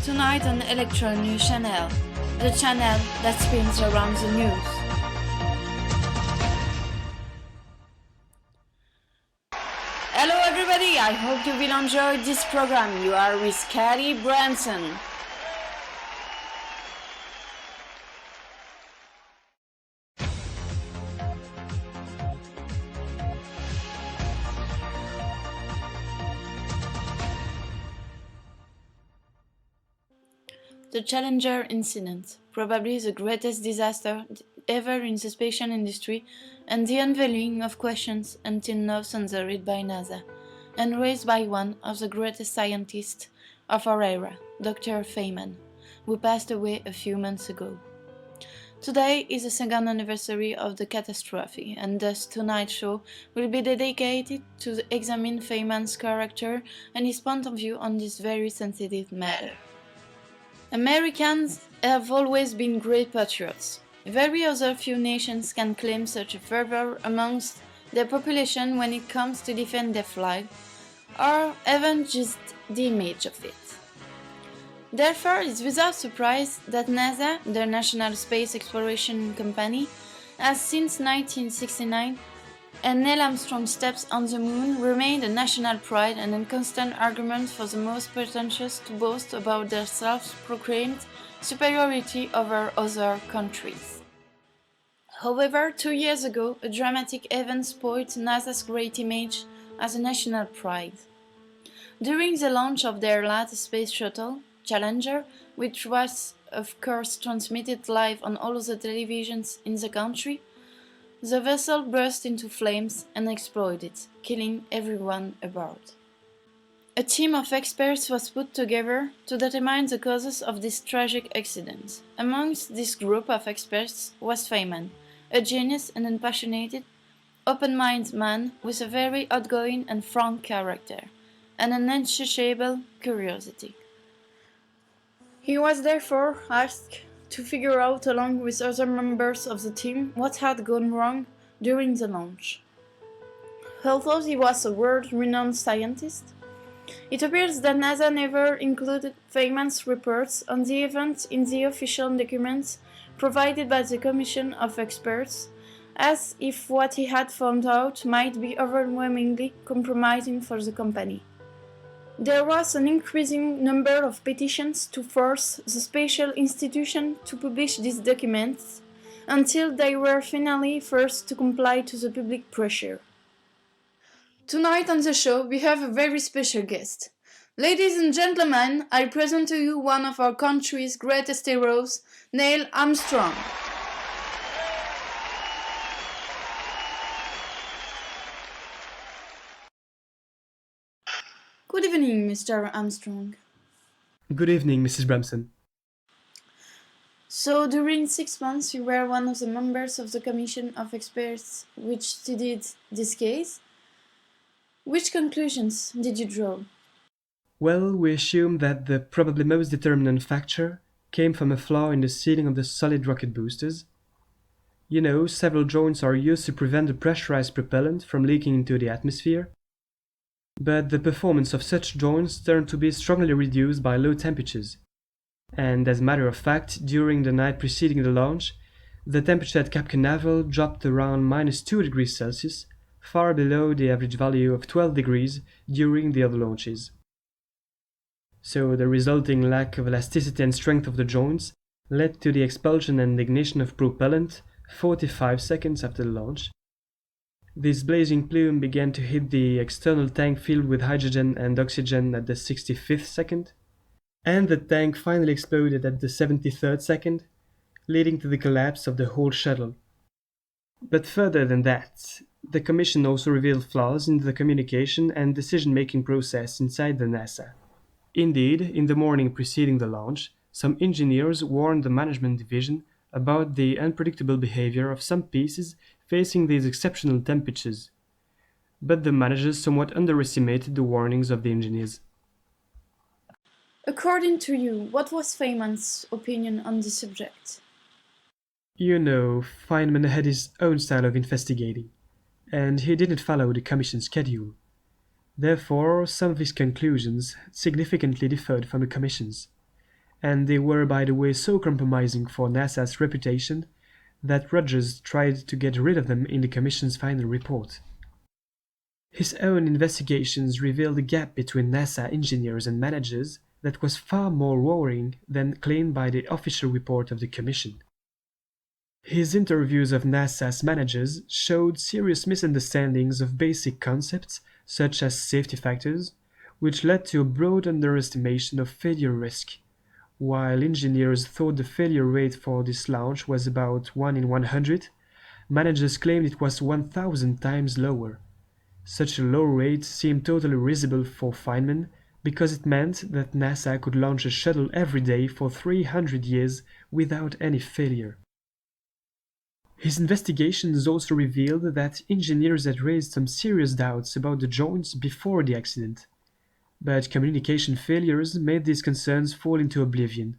Tonight on Electron News Channel, the channel that spins around the news. Hello everybody, I hope you will enjoy this program. You are with Carrie Branson. The Challenger incident, probably the greatest disaster ever in the space industry, and the unveiling of questions until now answered by NASA, and raised by one of the greatest scientists of our era, Dr. Feynman, who passed away a few months ago. Today is the second anniversary of the catastrophe, and thus tonight's show will be dedicated to examine Feynman's character and his point of view on this very sensitive matter. Americans have always been great patriots. Very other few nations can claim such a fervor amongst their population when it comes to defend their flag, or even just the image of it. Therefore, it's without surprise that NASA, the National Space Exploration Company, has since 1969, and Neil Armstrong's steps on the moon remained a national pride and a constant argument for the most pretentious to boast about their self-proclaimed superiority over other countries. However, 2 years ago, a dramatic event spoiled NASA's great image as a national pride. During the launch of their latest space shuttle, Challenger, which was of course transmitted live on all of the televisions in the country, the vessel burst into flames and exploded, killing everyone aboard. A team of experts was put together to determine the causes of this tragic accident. Amongst this group of experts was Feynman, a genius and an passionate, open-minded man with a very outgoing and frank character, and an insatiable curiosity. He was therefore asked to figure out, along with other members of the team, what had gone wrong during the launch. Although he was a world-renowned scientist, it appears that NASA never included Feynman's reports on the event in the official documents provided by the Commission of Experts, as if what he had found out might be overwhelmingly compromising for the company. There was an increasing number of petitions to force the Spatial Institution to publish these documents, until they were finally forced to comply to the public pressure. Tonight on the show we have a very special guest. Ladies and gentlemen, I present to you one of our country's greatest heroes, Neil Armstrong. Good evening, Mr. Armstrong. Good evening, Mrs. Bramson. So, during 6 months, you were one of the members of the Commission of Experts which studied this case. Which conclusions did you draw? Well, we assume that the probably most determinant factor came from a flaw in the sealing of the solid rocket boosters. You know, several joints are used to prevent the pressurized propellant from leaking into the atmosphere. But the performance of such joints turned to be strongly reduced by low temperatures. And as a matter of fact, during the night preceding the launch, the temperature at Cape Canaveral dropped around -2 degrees Celsius, far below the average value of 12 degrees during the other launches. So the resulting lack of elasticity and strength of the joints led to the expulsion and ignition of propellant 45 seconds after the launch. This blazing plume began to hit the external tank filled with hydrogen and oxygen at the 65th second, and the tank finally exploded at the 73rd second, leading to the collapse of the whole shuttle. But further than that, the Commission also revealed flaws in the communication and decision-making process inside the NASA. Indeed, in the morning preceding the launch, some engineers warned the management division about the unpredictable behavior of some pieces facing these exceptional temperatures. But the managers somewhat underestimated the warnings of the engineers. According to you, what was Feynman's opinion on the subject? You know, Feynman had his own style of investigating, and he didn't follow the Commission's schedule. Therefore, some of his conclusions significantly differed from the Commission's. and they were, by the way, so compromising for NASA's reputation that Rogers tried to get rid of them in the Commission's final report. His own investigations revealed a gap between NASA engineers and managers that was far more worrying than claimed by the official report of the Commission. His interviews of NASA's managers showed serious misunderstandings of basic concepts such as safety factors, which led to a broad underestimation of failure risk. While engineers thought the failure rate for this launch was about 1 in 100, managers claimed it was 1,000 times lower. Such a low rate seemed totally risible for Feynman because it meant that NASA could launch a shuttle every day for 300 years without any failure. His investigations also revealed that engineers had raised some serious doubts about the joints before the accident, but communication failures made these concerns fall into oblivion.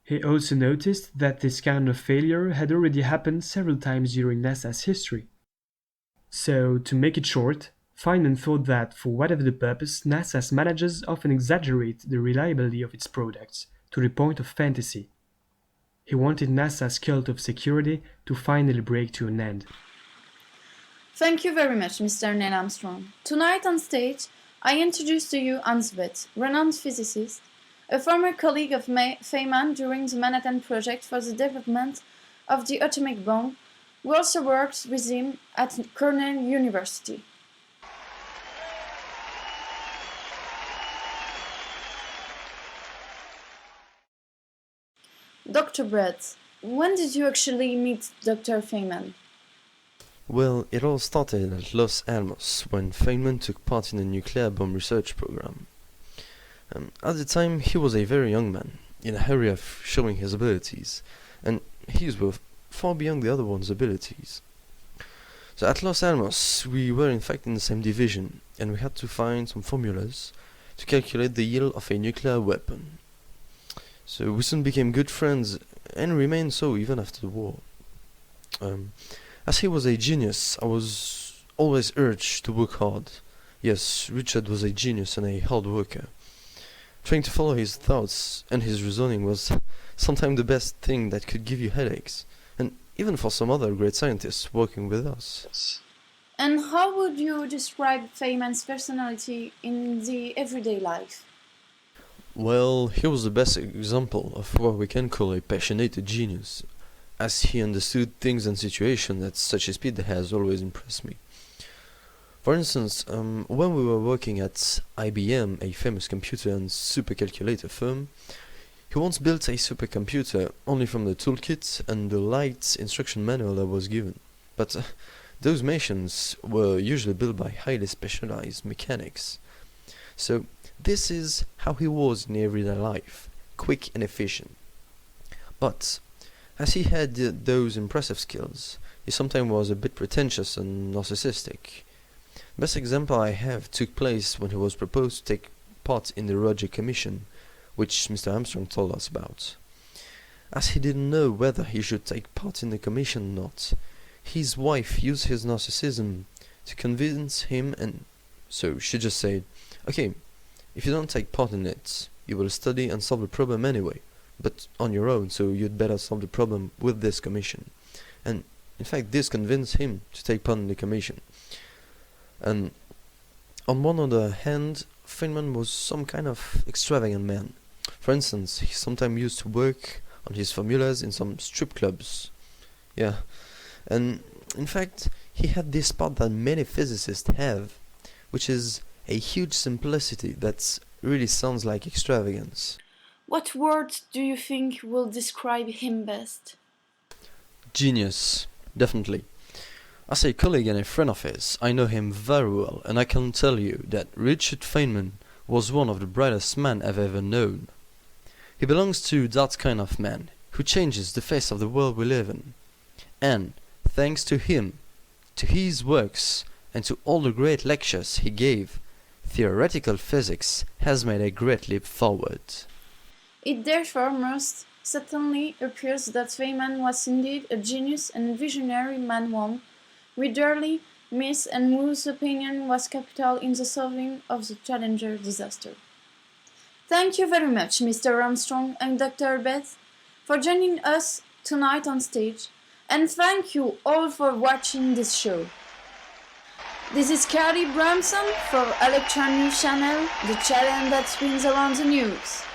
He also noticed that this kind of failure had already happened several times during NASA's history. So, to make it short, Feynman thought that, for whatever the purpose, NASA's managers often exaggerate the reliability of its products to the point of fantasy. He wanted NASA's cult of security to finally break to an end. Thank you very much, Mr. Neil Armstrong. Tonight on stage, I introduce to you Hans Bethe, renowned physicist, a former colleague of Feynman during the Manhattan Project for the development of the atomic bomb, who also worked with him at Cornell University. Dr. Brett, when did you actually meet Dr. Feynman? Well, it all started at Los Alamos when Feynman took part in a nuclear bomb research program. At the time, he was a very young man, in a hurry of showing his abilities, and his were far beyond the other one's abilities. So at Los Alamos, we were in fact in the same division, and we had to find some formulas to calculate the yield of a nuclear weapon. So we soon became good friends, and remained so even after the war. As he was a genius, I was always urged to work hard. Yes, Richard was a genius and a hard worker. Trying to follow his thoughts and his reasoning was sometimes the best thing that could give you headaches, and even for some other great scientists working with us. And how would you describe Feynman's personality in the everyday life? Well, he was the best example of what we can call a passionate genius, as he understood things and situations at such a speed that has always impressed me. For instance, when we were working at IBM, a famous computer and supercalculator firm, he once built a supercomputer only from the toolkit and the light instruction manual that was given. But those machines were usually built by highly specialized mechanics. So this is how he was in everyday life, quick and efficient. But as he had those impressive skills, he sometimes was a bit pretentious and narcissistic. Best example I have took place when he was proposed to take part in the Roger Commission, which Mr. Armstrong told us about. As he didn't know whether he should take part in the commission or not, his wife used his narcissism to convince him, and so she just said, "Okay, if you don't take part in it, you will study and solve the problem anyway, but on your own, so you'd better solve the problem with this commission." And in fact, this convinced him to take part in the commission. And on one other hand, Feynman was some kind of extravagant man. For instance, he sometimes used to work on his formulas in some strip clubs. Yeah, and in fact, he had this part that many physicists have, which is a huge simplicity that really sounds like extravagance. What words do you think will describe him best? Genius, definitely. As a colleague and a friend of his, I know him very well, and I can tell you that Richard Feynman was one of the brightest men I've ever known. He belongs to that kind of man who changes the face of the world we live in. And, thanks to him, to his works, and to all the great lectures he gave, theoretical physics has made a great leap forward. It therefore most certainly appears that Feynman was indeed a genius and visionary man we dearly miss and whose opinion was capital in the solving of the Challenger disaster. Thank you very much, Mr. Armstrong and Dr. Beth, for joining us tonight on stage, and thank you all for watching this show. This is Carly Bramson for Electronic Channel, the channel that spins around the news.